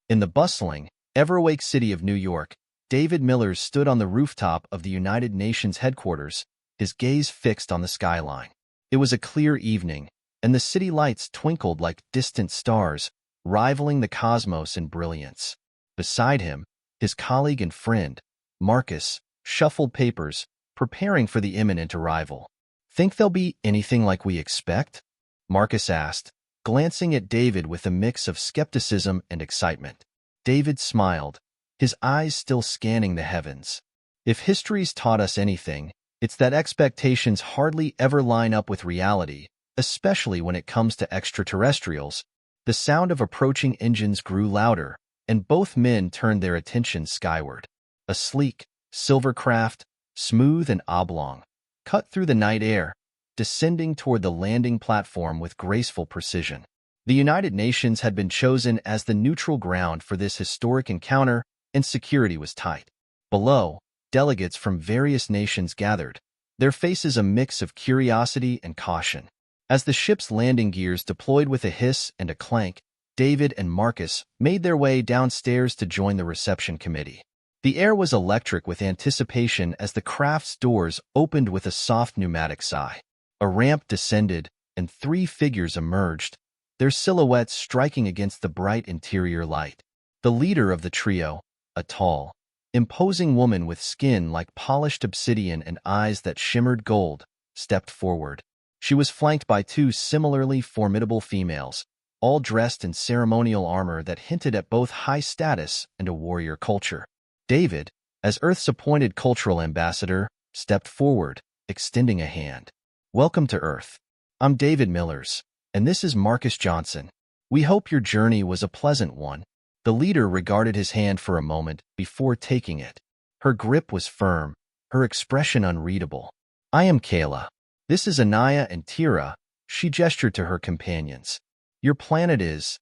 In the bustling, ever-awake city of New York, David Millers stood on the rooftop of the United Nations headquarters, his gaze fixed on the skyline. It was a clear evening, and the city lights twinkled like distant stars, rivaling the cosmos in brilliance. Beside him, his colleague and friend, Marcus, shuffled papers, preparing for the imminent arrival. "Think they'll be anything like we expect?" Marcus asked, glancing at David with a mix of skepticism and excitement. David smiled, his eyes still scanning the heavens. "If history's taught us anything, it's that expectations hardly ever line up with reality, especially when it comes to extraterrestrials." The sound of approaching engines grew louder, and both men turned their attention skyward. A sleek, silver craft, smooth and oblong, cut through the night air, descending toward the landing platform with graceful precision. The United Nations had been chosen as the neutral ground for this historic encounter, and security was tight. Below, delegates from various nations gathered, their faces a mix of curiosity and caution. As the ship's landing gears deployed with a hiss and a clank, David and Marcus made their way downstairs to join the reception committee. The air was electric with anticipation as the craft's doors opened with a soft pneumatic sigh. A ramp descended, and 3 figures emerged, their silhouettes striking against the bright interior light. The leader of the trio, a tall, imposing woman with skin like polished obsidian and eyes that shimmered gold, stepped forward. She was flanked by 2 similarly formidable females, all dressed in ceremonial armor that hinted at both high status and a warrior culture. David, as Earth's appointed cultural ambassador, stepped forward, extending a hand. "Welcome to Earth. I'm David Millers, and this is Marcus Johnson. We hope your journey was a pleasant one." The leader regarded his hand for a moment before taking it. Her grip was firm, her expression unreadable. "I am Kayla. This is Anaya and Tira," she gestured to her companions. "Your planet is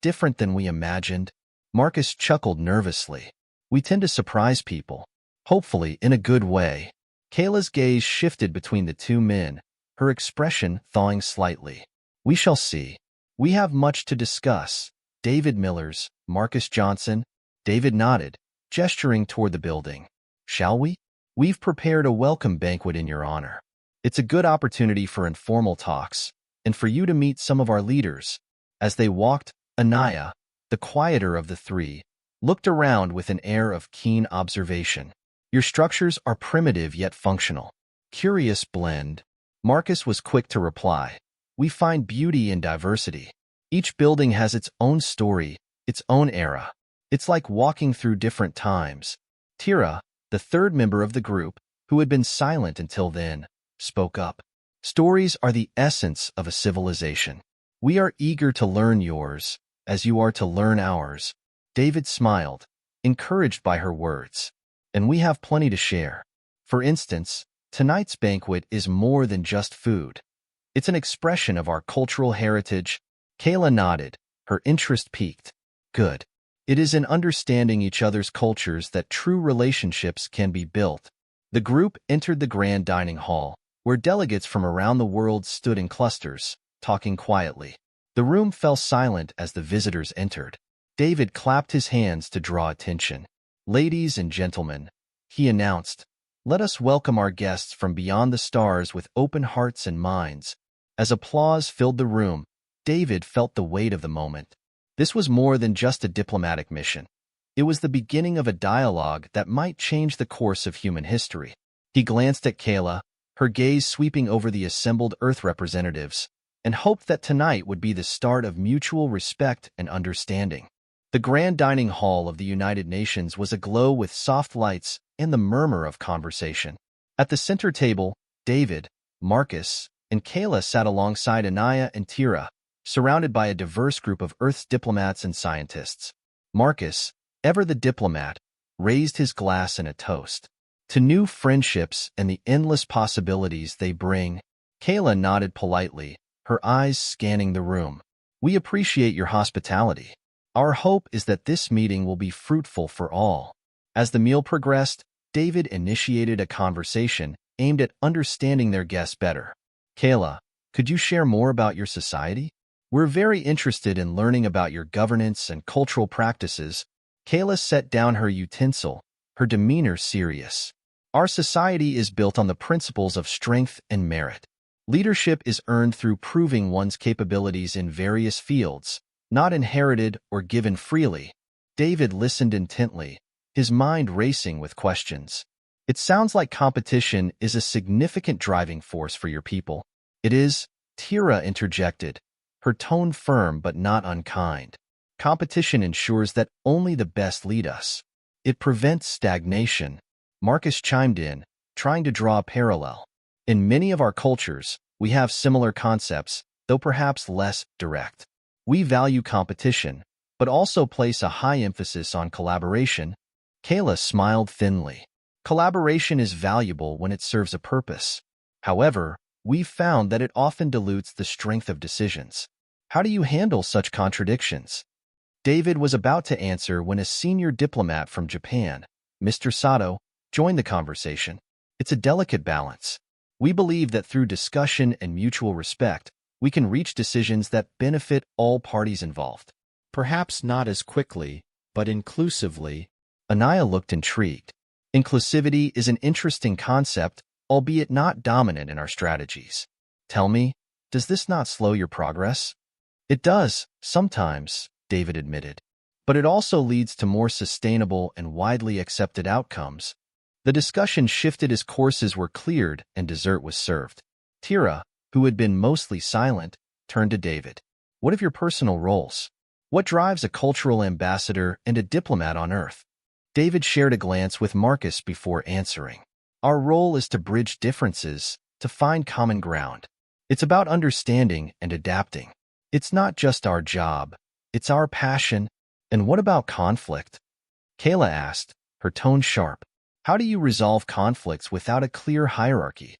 different than we imagined." Marcus chuckled nervously. "We tend to surprise people, hopefully in a good way." Kayla's gaze shifted between the 2 men, her expression thawing slightly. "We shall see. We have much to discuss." "David Millers, Marcus Johnson." David nodded, gesturing toward the building. "Shall we? We've prepared a welcome banquet in your honor. It's a good opportunity for informal talks, and for you to meet some of our leaders." As they walked, Anaya, the quieter of the 3, looked around with an air of keen observation. "Your structures are primitive yet functional. Curious blend." Marcus was quick to reply. "We find beauty in diversity. Each building has its own story, its own era. It's like walking through different times." Tira, the 3rd member of the group, who had been silent until then, spoke up. "Stories are the essence of a civilization. We are eager to learn yours, as you are to learn ours." David smiled, encouraged by her words. "And we have plenty to share. For instance, tonight's banquet is more than just food. It's an expression of our cultural heritage." Kayla nodded, her interest piqued. "Good. It is in understanding each other's cultures that true relationships can be built." The group entered the grand dining hall, where delegates from around the world stood in clusters, talking quietly. The room fell silent as the visitors entered. David clapped his hands to draw attention. "Ladies and gentlemen," he announced, "let us welcome our guests from beyond the stars with open hearts and minds." As applause filled the room, David felt the weight of the moment. This was more than just a diplomatic mission. It was the beginning of a dialogue that might change the course of human history. He glanced at Kayla, her gaze sweeping over the assembled Earth representatives, and hoped that tonight would be the start of mutual respect and understanding. The grand dining hall of the United Nations was aglow with soft lights and the murmur of conversation. At the center table, David, Marcus, and Kayla sat alongside Anaya and Tira, surrounded by a diverse group of Earth's diplomats and scientists. Marcus, ever the diplomat, raised his glass in a toast. "To new friendships and the endless possibilities they bring." Kayla nodded politely, her eyes scanning the room. "We appreciate your hospitality. Our hope is that this meeting will be fruitful for all." As the meal progressed, David initiated a conversation aimed at understanding their guests better. "Kayla, could you share more about your society? We're very interested in learning about your governance and cultural practices. Kayla set down her utensil, her demeanor serious. Our society is built on the principles of strength and merit. Leadership is earned through proving one's capabilities in various fields, not inherited or given freely. David listened intently, his mind racing with questions. It sounds like competition is a significant driving force for your people. It is, Tira interjected, her tone firm but not unkind. Competition ensures that only the best lead us. It prevents stagnation. Marcus chimed in, trying to draw a parallel. In many of our cultures, we have similar concepts, though perhaps less direct. We value competition, but also place a high emphasis on collaboration. Kayla smiled thinly. Collaboration is valuable when it serves a purpose. However, we've found that it often dilutes the strength of decisions. How do you handle such contradictions? David was about to answer when a senior diplomat from Japan, Mr. Sato, joined the conversation. It's a delicate balance. We believe that through discussion and mutual respect, we can reach decisions that benefit all parties involved. Perhaps not as quickly, but inclusively. Anaya looked intrigued. Inclusivity is an interesting concept, albeit not dominant in our strategies. Tell me, does this not slow your progress? It does, sometimes, David admitted. But it also leads to more sustainable and widely accepted outcomes. The discussion shifted as courses were cleared and dessert was served. Tira, who had been mostly silent, turned to David. What of your personal roles? What drives a cultural ambassador and a diplomat on Earth? David shared a glance with Marcus before answering. Our role is to bridge differences, to find common ground. It's about understanding and adapting. It's not just our job, it's our passion. And what about conflict? Kayla asked, her tone sharp. How do you resolve conflicts without a clear hierarchy?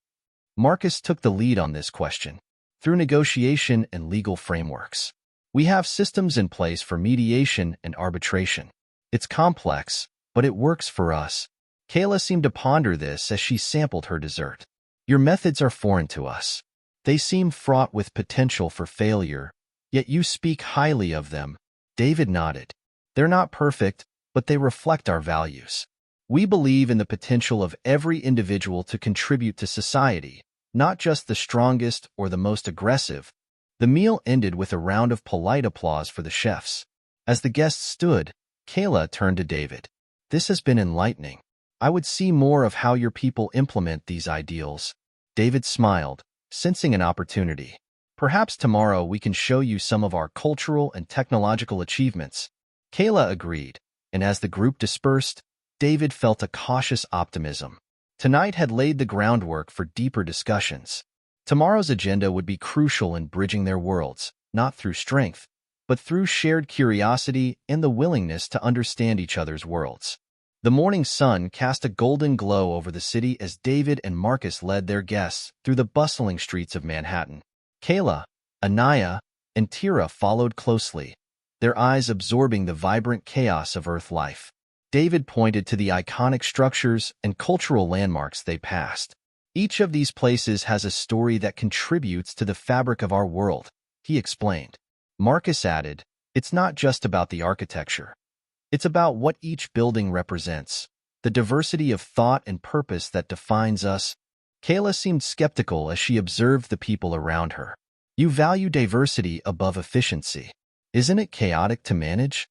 Marcus took the lead on this question. Through negotiation and legal frameworks. We have systems in place for mediation and arbitration. It's complex, but it works for us. Kayla seemed to ponder this as she sampled her dessert. Your methods are foreign to us. They seem fraught with potential for failure, yet you speak highly of them. David nodded. They're not perfect, but they reflect our values. We believe in the potential of every individual to contribute to society, not just the strongest or the most aggressive. The meal ended with a round of polite applause for the chefs. As the guests stood, Kayla turned to David. This has been enlightening. I would see more of how your people implement these ideals. David smiled, sensing an opportunity. Perhaps tomorrow we can show you some of our cultural and technological achievements. Kayla agreed, and as the group dispersed, David felt a cautious optimism. Tonight had laid the groundwork for deeper discussions. Tomorrow's agenda would be crucial in bridging their worlds, not through strength, but through shared curiosity and the willingness to understand each other's worlds. The morning sun cast a golden glow over the city as David and Marcus led their guests through the bustling streets of Manhattan. Kayla, Anaya, and Tira followed closely, their eyes absorbing the vibrant chaos of Earth life. David pointed to the iconic structures and cultural landmarks they passed. Each of these places has a story that contributes to the fabric of our world, he explained. Marcus added, it's not just about the architecture. It's about what each building represents, the diversity of thought and purpose that defines us. Kayla seemed skeptical as she observed the people around her. You value diversity above efficiency. Isn't it chaotic to manage?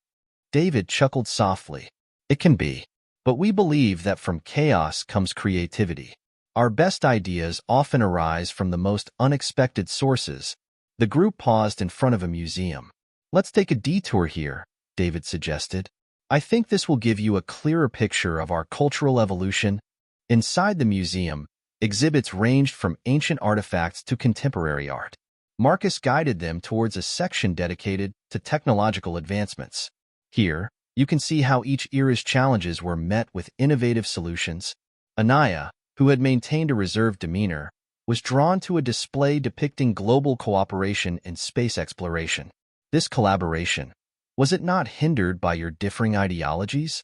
David chuckled softly. It can be, but we believe that from chaos comes creativity. Our best ideas often arise from the most unexpected sources. The group paused in front of a museum. Let's take a detour here, David suggested. I think this will give you a clearer picture of our cultural evolution. Inside the museum, exhibits ranged from ancient artifacts to contemporary art. Marcus guided them towards a section dedicated to technological advancements. Here, you can see how each era's challenges were met with innovative solutions. Anaya, who had maintained a reserved demeanor, was drawn to a display depicting global cooperation in space exploration. This collaboration, was it not hindered by your differing ideologies?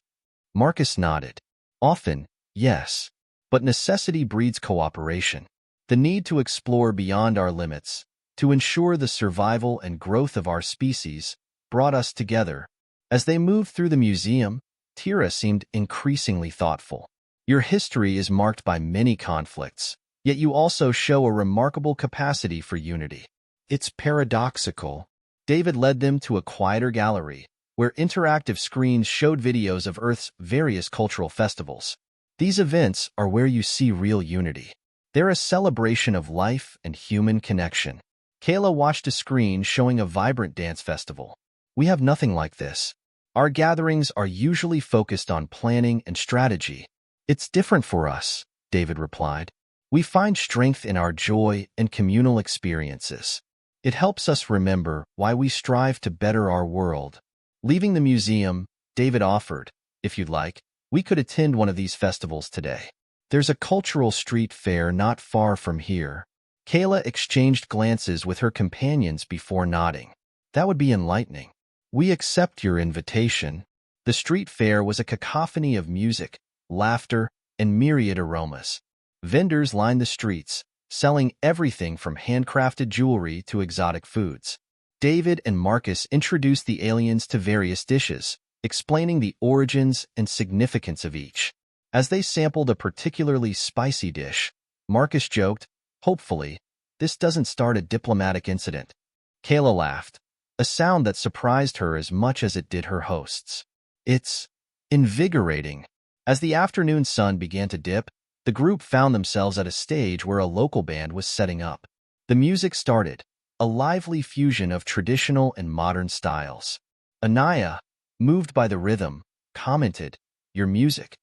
Marcus nodded. Often, yes. But necessity breeds cooperation. The need to explore beyond our limits, to ensure the survival and growth of our species, brought us together. As they moved through the museum, Tira seemed increasingly thoughtful. Your history is marked by many conflicts, yet you also show a remarkable capacity for unity. It's paradoxical. David led them to a quieter gallery, where interactive screens showed videos of Earth's various cultural festivals. These events are where you see real unity. They're a celebration of life and human connection. Kayla watched a screen showing a vibrant dance festival. We have nothing like this. Our gatherings are usually focused on planning and strategy. It's different for us, David replied. We find strength in our joy and communal experiences. It helps us remember why we strive to better our world. Leaving the museum, David offered, if you'd like, we could attend one of these festivals today. There's a cultural street fair not far from here. Kayla exchanged glances with her companions before nodding. That would be enlightening. We accept your invitation. The street fair was a cacophony of music, laughter, and myriad aromas. Vendors lined the streets, selling everything from handcrafted jewelry to exotic foods. David and Marcus introduced the aliens to various dishes, explaining the origins and significance of each. As they sampled a particularly spicy dish, Marcus joked, "Hopefully, this doesn't start a diplomatic incident." Kayla laughed, a sound that surprised her as much as it did her hosts. It's invigorating. As the afternoon sun began to dip, the group found themselves at a stage where a local band was setting up. The music started, a lively fusion of traditional and modern styles. Anaya, moved by the rhythm, commented, "Your music.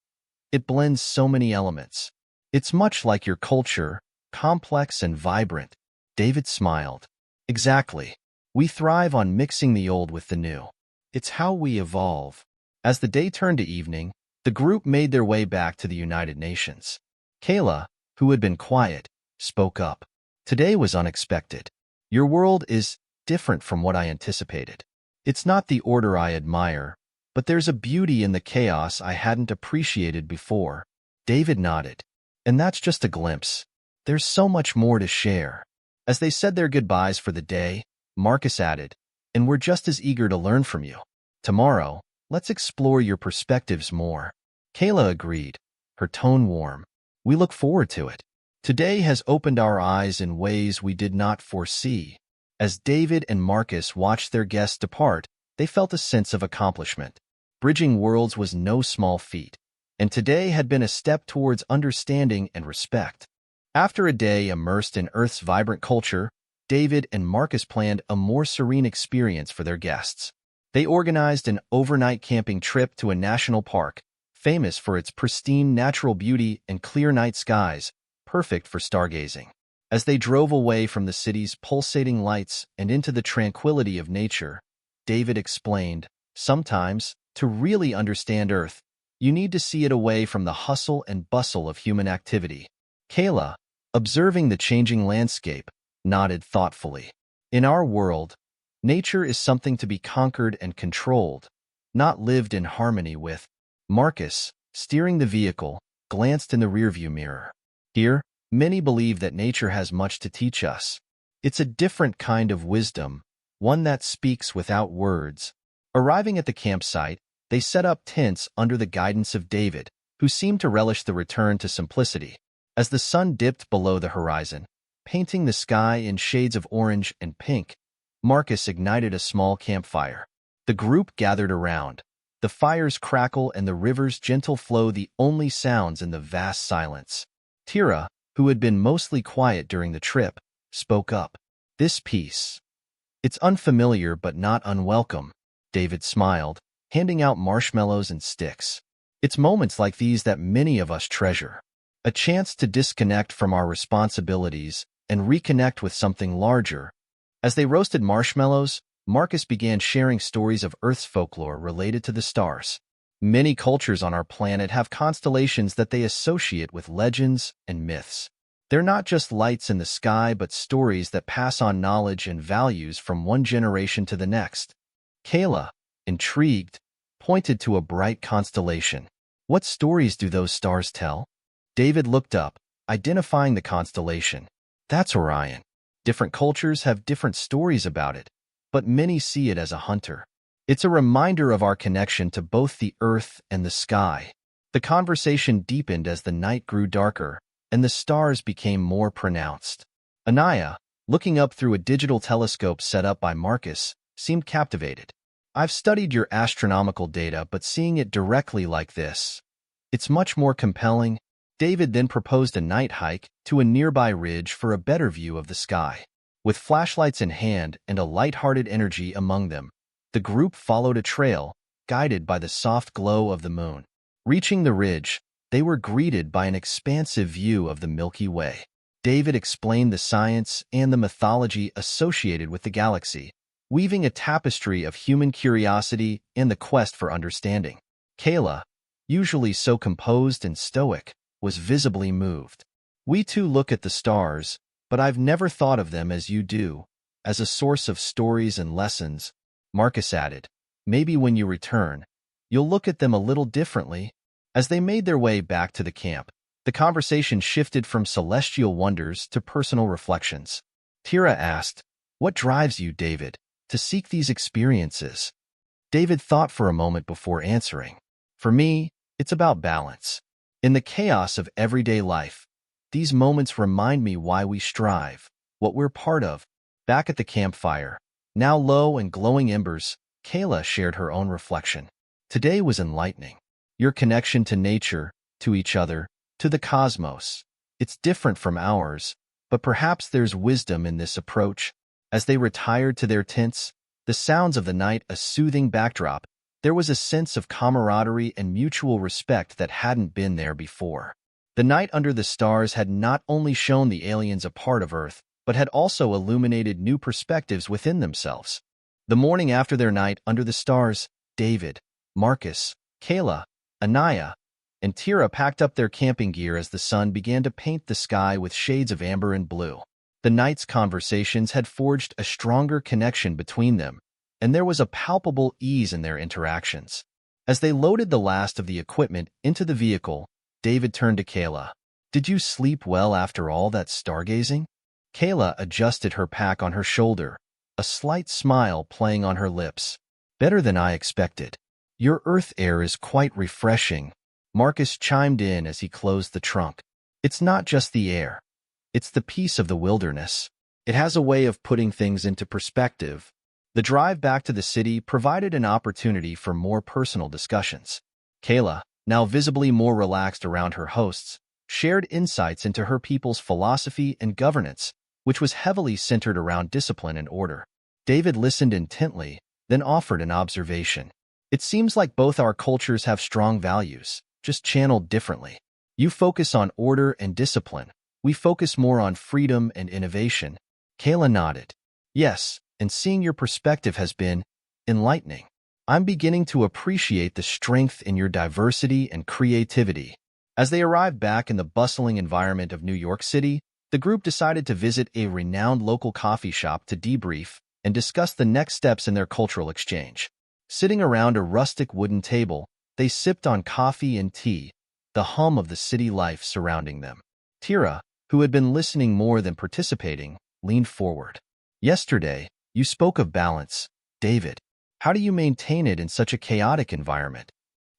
It blends so many elements. It's much like your culture, complex and vibrant." David smiled. "Exactly. We thrive on mixing the old with the new. It's how we evolve." As the day turned to evening, the group made their way back to the United Nations. Kayla, who had been quiet, spoke up. "Today was unexpected. Your world is different from what I anticipated. It's not the order I admire, but there's a beauty in the chaos I hadn't appreciated before." David nodded. "And that's just a glimpse. There's so much more to share." As they said their goodbyes for the day, Marcus added, "And we're just as eager to learn from you. Tomorrow, let's explore your perspectives more." Kayla agreed, her tone warm. "We look forward to it. Today has opened our eyes in ways we did not foresee." As David and Marcus watched their guests depart, they felt a sense of accomplishment. Bridging worlds was no small feat, and today had been a step towards understanding and respect. After a day immersed in Earth's vibrant culture, David and Marcus planned a more serene experience for their guests. They organized an overnight camping trip to a national park, famous for its pristine natural beauty and clear night skies, perfect for stargazing. As they drove away from the city's pulsating lights and into the tranquility of nature, David explained, "Sometimes, to really understand Earth, you need to see it away from the hustle and bustle of human activity." Kayla, observing the changing landscape, nodded thoughtfully. "In our world, nature is something to be conquered and controlled, not lived in harmony with." Marcus, steering the vehicle, glanced in the rearview mirror. "Here, many believe that nature has much to teach us. It's a different kind of wisdom, one that speaks without words." Arriving at the campsite, they set up tents under the guidance of David, who seemed to relish the return to simplicity. As the sun dipped below the horizon, painting the sky in shades of orange and pink, Marcus ignited a small campfire. The group gathered around, the fire's crackle and the river's gentle flow the only sounds in the vast silence. Tira, who had been mostly quiet during the trip, spoke up. "This piece. It's unfamiliar but not unwelcome." David smiled, handing out marshmallows and sticks. "It's moments like these that many of us treasure. A chance to disconnect from our responsibilities and reconnect with something larger." As they roasted marshmallows, Marcus began sharing stories of Earth's folklore related to the stars. Many cultures on our planet have constellations that they associate with legends and myths. They're not just lights in the sky, but stories that pass on knowledge and values from one generation to the next. Kayla, intrigued, pointed to a bright constellation. "What stories do those stars tell?" David looked up, identifying the constellation. "That's Orion." Different cultures have different stories about it, but many see it as a hunter. It's a reminder of our connection to both the earth and the sky. The conversation deepened as the night grew darker, and the stars became more pronounced. Anaya, looking up through a digital telescope set up by Marcus, seemed captivated. I've studied your astronomical data, but seeing it directly like this, it's much more compelling. David then proposed a night hike to a nearby ridge for a better view of the sky. With flashlights in hand and a light-hearted energy among them, the group followed a trail, guided by the soft glow of the moon. Reaching the ridge, they were greeted by an expansive view of the Milky Way. David explained the science and the mythology associated with the galaxy, weaving a tapestry of human curiosity and the quest for understanding. Kayla, usually so composed and stoic, was visibly moved. We too look at the stars, but I've never thought of them as you do, as a source of stories and lessons, Marcus added. Maybe when you return, you'll look at them a little differently. As they made their way back to the camp, the conversation shifted from celestial wonders to personal reflections. Tira asked, "What drives you, David, to seek these experiences?" David thought for a moment before answering. "For me, it's about balance. In the chaos of everyday life, these moments remind me why we strive, what we're part of." Back at the campfire, now low and glowing embers, Kayla shared her own reflection. Today was enlightening. Your connection to nature, to each other, to the cosmos. It's different from ours, but perhaps there's wisdom in this approach. As they retired to their tents, the sounds of the night a soothing backdrop, there was a sense of camaraderie and mutual respect that hadn't been there before. The night under the stars had not only shown the aliens a part of Earth, but had also illuminated new perspectives within themselves. The morning after their night under the stars, David, Marcus, Kayla, Anaya, and Tira packed up their camping gear as the sun began to paint the sky with shades of amber and blue. The night's conversations had forged a stronger connection between them, and there was a palpable ease in their interactions. As they loaded the last of the equipment into the vehicle, David turned to Kayla. "Did you sleep well after all that stargazing?" Kayla adjusted her pack on her shoulder, a slight smile playing on her lips. "Better than I expected. Your Earth air is quite refreshing," Marcus chimed in as he closed the trunk. "It's not just the air. It's the peace of the wilderness. It has a way of putting things into perspective." The drive back to the city provided an opportunity for more personal discussions. Kayla, now visibly more relaxed around her hosts, shared insights into her people's philosophy and governance, which was heavily centered around discipline and order. David listened intently, then offered an observation. "It seems like both our cultures have strong values, just channeled differently. You focus on order and discipline. We focus more on freedom and innovation." Kayla nodded. "Yes, and seeing your perspective has been enlightening. I'm beginning to appreciate the strength in your diversity and creativity." As they arrived back in the bustling environment of New York City, the group decided to visit a renowned local coffee shop to debrief and discuss the next steps in their cultural exchange. Sitting around a rustic wooden table, they sipped on coffee and tea, the hum of the city life surrounding them. Tira, who had been listening more than participating, leaned forward. "Yesterday, you spoke of balance, David. How do you maintain it in such a chaotic environment?"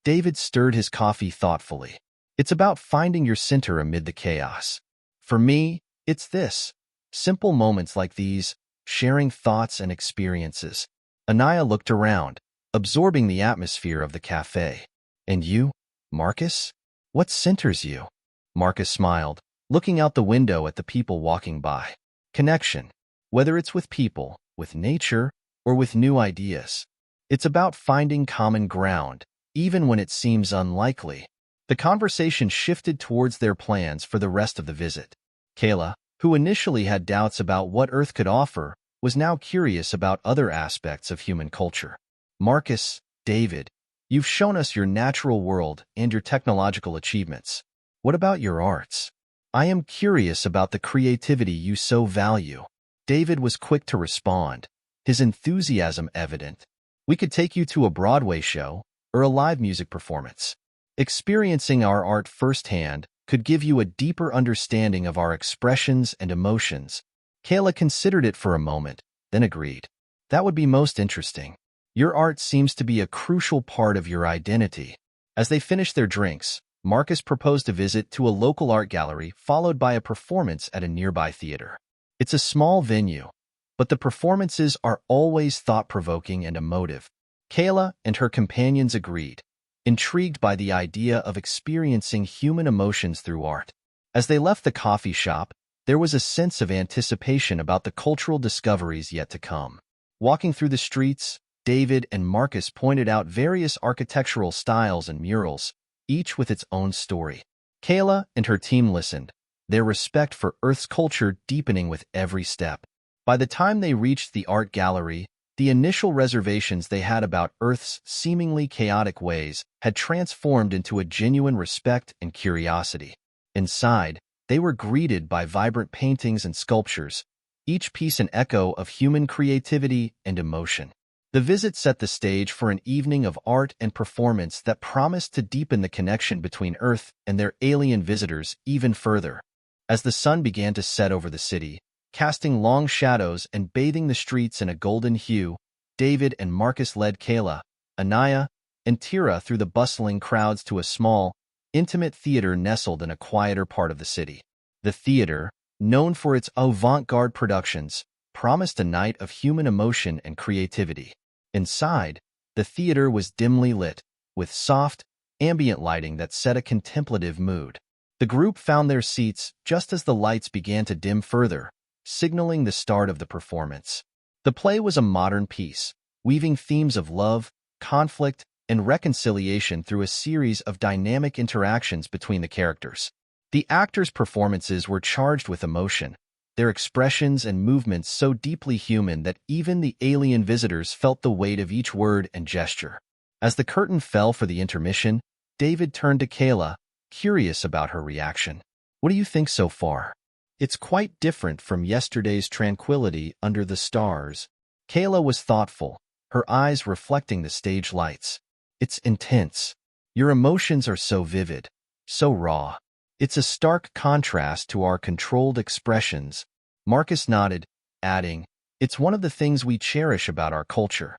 David stirred his coffee thoughtfully. "It's about finding your center amid the chaos. For me, it's this. Simple moments like these, sharing thoughts and experiences." Anaya looked around, absorbing the atmosphere of the cafe. "And you, Marcus? What centers you?" Marcus smiled, looking out the window at the people walking by. "Connection. Whether it's with people, with nature, or with new ideas. It's about finding common ground, even when it seems unlikely." The conversation shifted towards their plans for the rest of the visit. Kayla, who initially had doubts about what Earth could offer, was now curious about other aspects of human culture. "Marcus, David, you've shown us your natural world and your technological achievements. What about your arts? I am curious about the creativity you so value." David was quick to respond, his enthusiasm evident. "We could take you to a Broadway show or a live music performance. Experiencing our art firsthand could give you a deeper understanding of our expressions and emotions." Kayla considered it for a moment, then agreed. That would be most interesting. Your art seems to be a crucial part of your identity. As they finished their drinks, Marcus proposed a visit to a local art gallery followed by a performance at a nearby theater. It's a small venue, but the performances are always thought-provoking and emotive. Kayla and her companions agreed, intrigued by the idea of experiencing human emotions through art. As they left the coffee shop, there was a sense of anticipation about the cultural discoveries yet to come. Walking through the streets, David and Marcus pointed out various architectural styles and murals, each with its own story. Kayla and her team listened, their respect for Earth's culture deepening with every step. By the time they reached the art gallery, the initial reservations they had about Earth's seemingly chaotic ways had transformed into a genuine respect and curiosity. Inside, they were greeted by vibrant paintings and sculptures, each piece an echo of human creativity and emotion. The visit set the stage for an evening of art and performance that promised to deepen the connection between Earth and their alien visitors even further. As the sun began to set over the city, casting long shadows and bathing the streets in a golden hue, David and Marcus led Kayla, Anaya, and Tira through the bustling crowds to a small, intimate theater nestled in a quieter part of the city. The theater, known for its avant-garde productions, promised a night of human emotion and creativity. Inside, the theater was dimly lit, with soft, ambient lighting that set a contemplative mood. The group found their seats just as the lights began to dim further, signaling the start of the performance. The play was a modern piece, weaving themes of love, conflict, and reconciliation through a series of dynamic interactions between the characters. The actors' performances were charged with emotion, their expressions and movements so deeply human that even the alien visitors felt the weight of each word and gesture. As the curtain fell for the intermission, David turned to Kayla, curious about her reaction. "What do you think so far?" "It's quite different from yesterday's tranquility under the stars." Kayla was thoughtful, her eyes reflecting the stage lights. "It's intense. Your emotions are so vivid, so raw. It's a stark contrast to our controlled expressions." Marcus nodded, adding, "It's one of the things we cherish about our culture.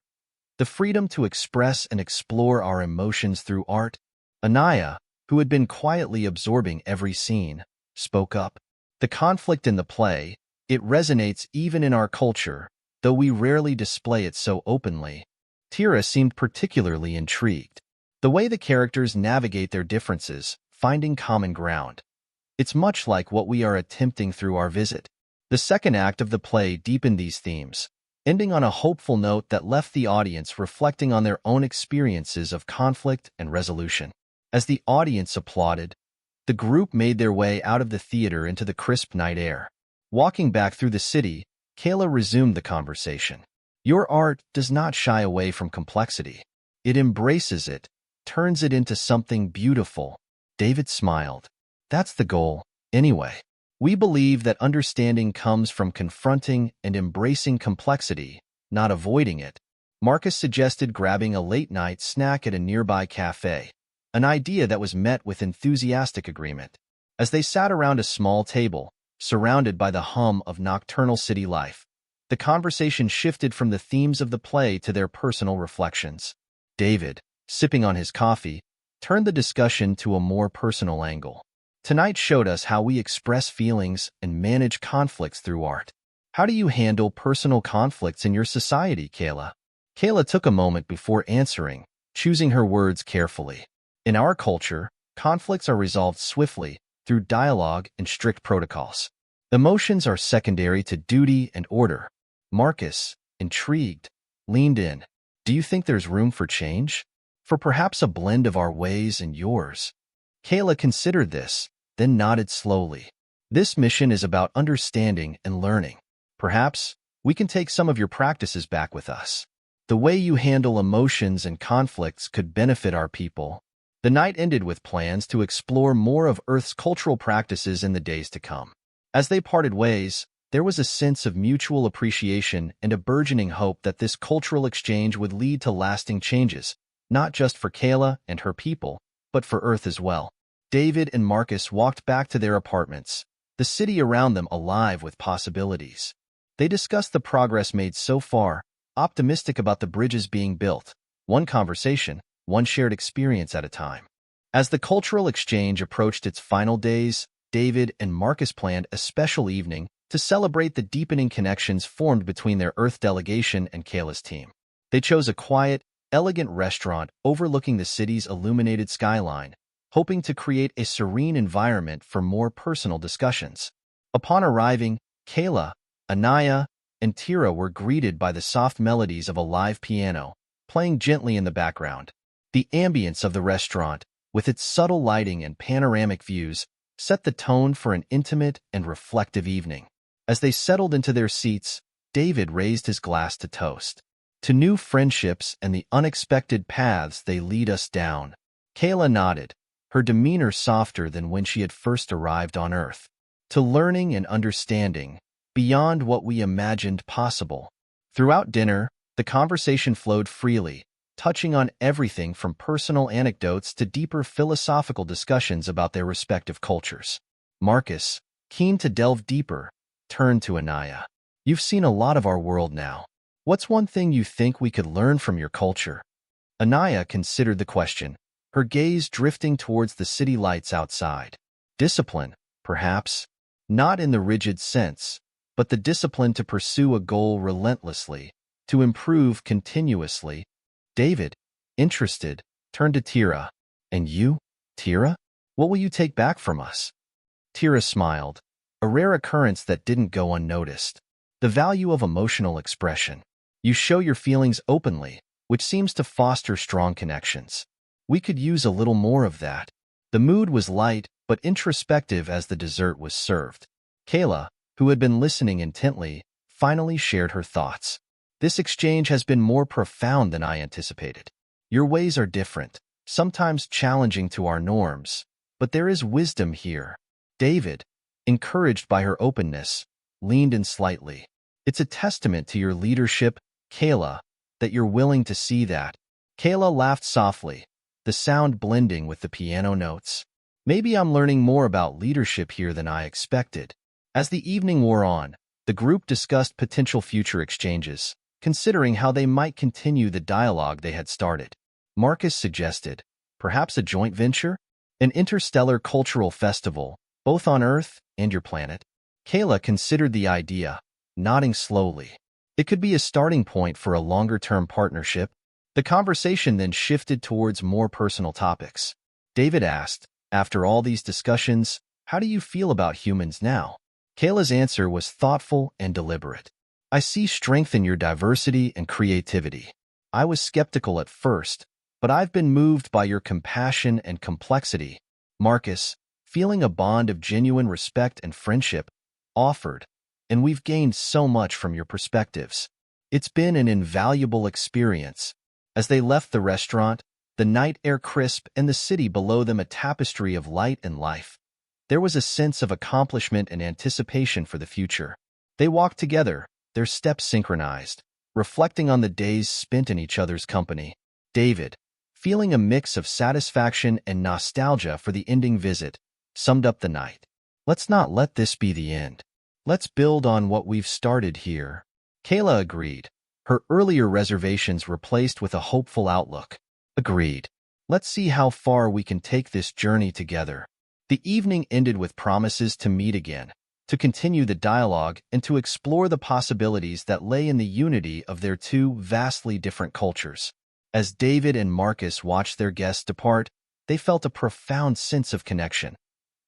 The freedom to express and explore our emotions through art." Anaya, who had been quietly absorbing every scene, spoke up. "The conflict in the play, it resonates even in our culture, though we rarely display it so openly." Tira seemed particularly intrigued. "The way the characters navigate their differences, finding common ground. It's much like what we are attempting through our visit." The second act of the play deepened these themes, ending on a hopeful note that left the audience reflecting on their own experiences of conflict and resolution. As the audience applauded, the group made their way out of the theater into the crisp night air. Walking back through the city, Kayla resumed the conversation. "Your art does not shy away from complexity. It embraces it, turns it into something beautiful." David smiled. "That's the goal, anyway. We believe that understanding comes from confronting and embracing complexity, not avoiding it." Marcus suggested grabbing a late-night snack at a nearby cafe, an idea that was met with enthusiastic agreement. As they sat around a small table, surrounded by the hum of nocturnal city life, the conversation shifted from the themes of the play to their personal reflections. David, sipping on his coffee, turned the discussion to a more personal angle. "Tonight showed us how we express feelings and manage conflicts through art. How do you handle personal conflicts in your society, Kayla?" Kayla took a moment before answering, choosing her words carefully. "In our culture, conflicts are resolved swiftly, through dialogue and strict protocols. Emotions are secondary to duty and order." Marcus, intrigued, leaned in. "Do you think there's room for change? For perhaps a blend of our ways and yours?" Kayla considered this, then nodded slowly. "This mission is about understanding and learning. Perhaps we can take some of your practices back with us. The way you handle emotions and conflicts could benefit our people." The night ended with plans to explore more of Earth's cultural practices in the days to come. As they parted ways, there was a sense of mutual appreciation and a burgeoning hope that this cultural exchange would lead to lasting changes, not just for Kayla and her people, but for Earth as well. David and Marcus walked back to their apartments, the city around them alive with possibilities. They discussed the progress made so far, optimistic about the bridges being built, one conversation, one shared experience at a time. As the cultural exchange approached its final days, David and Marcus planned a special evening to celebrate the deepening connections formed between their Earth delegation and Kayla's team. They chose a quiet, elegant restaurant overlooking the city's illuminated skyline, hoping to create a serene environment for more personal discussions. Upon arriving, Kayla, Anaya, and Tira were greeted by the soft melodies of a live piano, playing gently in the background. The ambience of the restaurant, with its subtle lighting and panoramic views, set the tone for an intimate and reflective evening. As they settled into their seats, David raised his glass to toast. To new friendships and the unexpected paths they lead us down. Kayla nodded, her demeanor softer than when she had first arrived on Earth. To learning and understanding, beyond what we imagined possible. Throughout dinner, the conversation flowed freely, touching on everything from personal anecdotes to deeper philosophical discussions about their respective cultures. Marcus, keen to delve deeper, turned to Anaya. You've seen a lot of our world now. What's one thing you think we could learn from your culture? Anaya considered the question, her gaze drifting towards the city lights outside. Discipline, perhaps. Not in the rigid sense, but the discipline to pursue a goal relentlessly, to improve continuously. David, interested, turned to Tira. And you, Tira? What will you take back from us? Tira smiled, a rare occurrence that didn't go unnoticed. The value of emotional expression. You show your feelings openly, which seems to foster strong connections. We could use a little more of that. The mood was light but introspective as the dessert was served. Kayla, who had been listening intently, finally shared her thoughts. This exchange has been more profound than I anticipated. Your ways are different, sometimes challenging to our norms, but there is wisdom here. David, encouraged by her openness, leaned in slightly. It's a testament to your leadership, Kayla, that you're willing to see that. Kayla laughed softly, the sound blending with the piano notes. Maybe I'm learning more about leadership here than I expected. As the evening wore on, the group discussed potential future exchanges, considering how they might continue the dialogue they had started. Marcus suggested, perhaps a joint venture? An interstellar cultural festival, both on Earth and your planet? Kayla considered the idea, nodding slowly. It could be a starting point for a longer-term partnership. The conversation then shifted towards more personal topics. David asked, after all these discussions, how do you feel about humans now? Kayla's answer was thoughtful and deliberate. I see strength in your diversity and creativity. I was skeptical at first, but I've been moved by your compassion and complexity. Marcus, feeling a bond of genuine respect and friendship, offered, and we've gained so much from your perspectives. It's been an invaluable experience. As they left the restaurant, the night air crisp and the city below them a tapestry of light and life. There was a sense of accomplishment and anticipation for the future. They walked together, their steps synchronized, reflecting on the days spent in each other's company. David, feeling a mix of satisfaction and nostalgia for the ending visit, summed up the night. Let's not let this be the end. Let's build on what we've started here. Kayla agreed, her earlier reservations replaced with a hopeful outlook. Agreed. Let's see how far we can take this journey together. The evening ended with promises to meet again, to continue the dialogue and to explore the possibilities that lay in the unity of their two vastly different cultures. As David and Marcus watched their guests depart, they felt a profound sense of connection.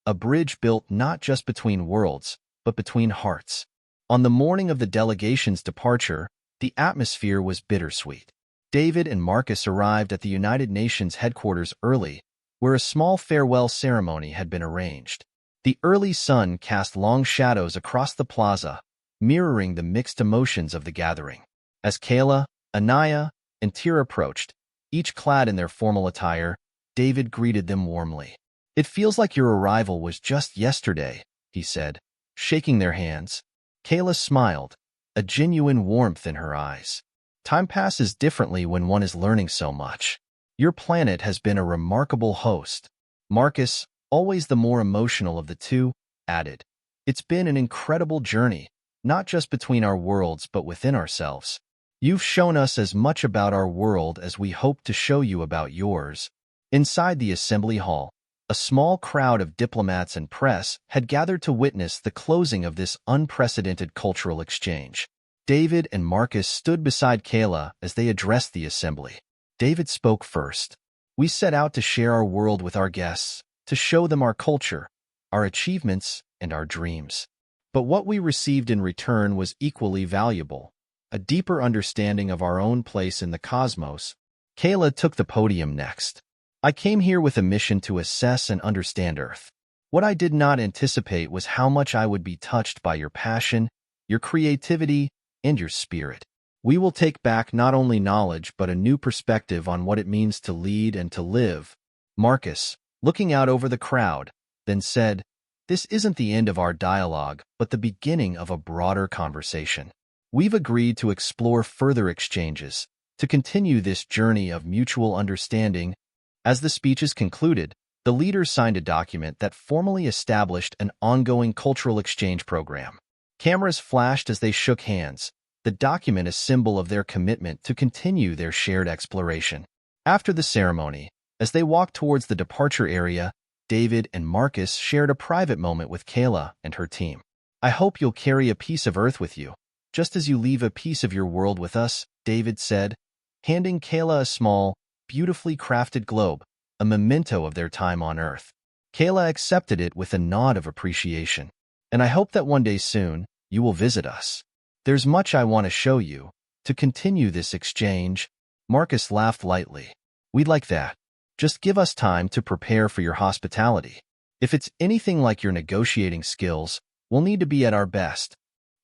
A bridge built not just between worlds, but between hearts. On the morning of the delegation's departure, the atmosphere was bittersweet. David and Marcus arrived at the United Nations headquarters early, where a small farewell ceremony had been arranged. The early sun cast long shadows across the plaza, mirroring the mixed emotions of the gathering. As Kayla, Anaya, and Tira approached, each clad in their formal attire, David greeted them warmly. It feels like your arrival was just yesterday, he said, shaking their hands. Kayla smiled, a genuine warmth in her eyes. Time passes differently when one is learning so much. Your planet has been a remarkable host. Marcus, always the more emotional of the two, added, It's been an incredible journey, not just between our worlds but within ourselves. You've shown us as much about our world as we hope to show you about yours. Inside the assembly hall, a small crowd of diplomats and press had gathered to witness the closing of this unprecedented cultural exchange. David and Marcus stood beside Kayla as they addressed the assembly. David spoke first. We set out to share our world with our guests, to show them our culture, our achievements, and our dreams. But what we received in return was equally valuable, a deeper understanding of our own place in the cosmos. Kayla took the podium next. I came here with a mission to assess and understand Earth. What I did not anticipate was how much I would be touched by your passion, your creativity, and your spirit. We will take back not only knowledge but a new perspective on what it means to lead and to live. Marcus, looking out over the crowd, then said, "This isn't the end of our dialogue, but the beginning of a broader conversation. We've agreed to explore further exchanges, to continue this journey of mutual understanding." As the speeches concluded, the leaders signed a document that formally established an ongoing cultural exchange program. Cameras flashed as they shook hands, the document a symbol of their commitment to continue their shared exploration. After the ceremony, as they walked towards the departure area, David and Marcus shared a private moment with Kayla and her team. "I hope you'll carry a piece of Earth with you, just as you leave a piece of your world with us," David said, handing Kayla a small, beautifully crafted globe, a memento of their time on Earth. Kayla accepted it with a nod of appreciation. "And I hope that one day soon, you will visit us. There's much I want to show you, to continue this exchange." Marcus laughed lightly. "We'd like that. Just give us time to prepare for your hospitality. If it's anything like your negotiating skills, we'll need to be at our best."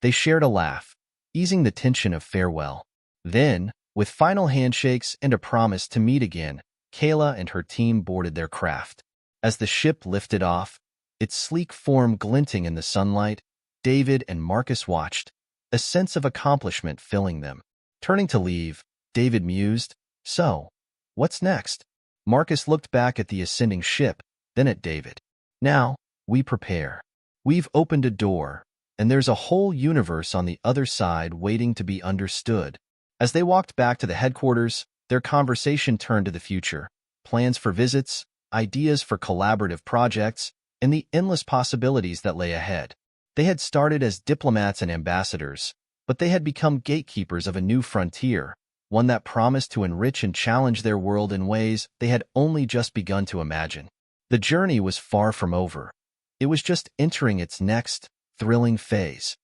They shared a laugh, easing the tension of farewell. Then, with final handshakes and a promise to meet again, Kayla and her team boarded their craft. As the ship lifted off, its sleek form glinting in the sunlight, David and Marcus watched, a sense of accomplishment filling them. Turning to leave, David mused, "So, what's next?" Marcus looked back at the ascending ship, then at David. "Now, we prepare. We've opened a door, and there's a whole universe on the other side waiting to be understood." As they walked back to the headquarters, their conversation turned to the future, plans for visits, ideas for collaborative projects, and the endless possibilities that lay ahead. They had started as diplomats and ambassadors, but they had become gatekeepers of a new frontier, one that promised to enrich and challenge their world in ways they had only just begun to imagine. The journey was far from over. It was just entering its next, thrilling phase.